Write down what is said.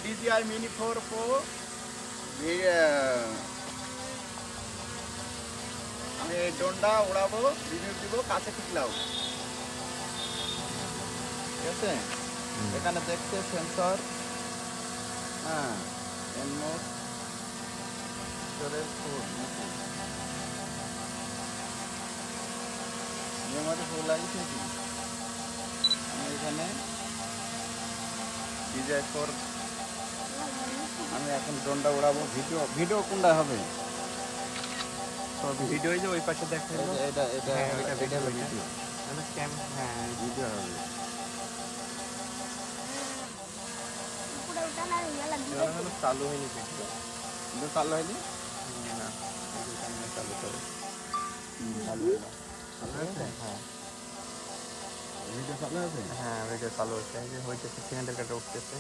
DJI Mini 4 Pro আমি এই ড্রোনটা উড়াবো, রিভিউ দিব, কাছে টিকলাও। ঠিক আছে, এখানে দেখছে সেন্সর, হ্যাঁ, এনমোড স্টোরেজ ফুল নাকি মেমোরি ফুল লাগিয়েছে কি। আমি এখানে DJI 4 আমি এখন ড্রোনটা উড়াবো। ভিডিও কোনটা হবে? ভিডিও যে ওই পাশে দেখাইলো, এটা এটা হ্যাঁ ওইটা এটা হলো ভিডিও, ভিডিও। মানে ক্যাম, হ্যাঁ ভিডিও হবে। এখনো চালু হয়নি ভিডিও। ভিডিও চালু হয়নি? না, এই সামনে চালু করে। চালু হলো। চালু হয়েছে? হ্যাঁ ভিডিও চালু হয়েছে? হ্যাঁ, ভিডিও চালু হচ্ছে, এই যে হইতেছে, সিলিন্ডার কাটা উঠতেছে।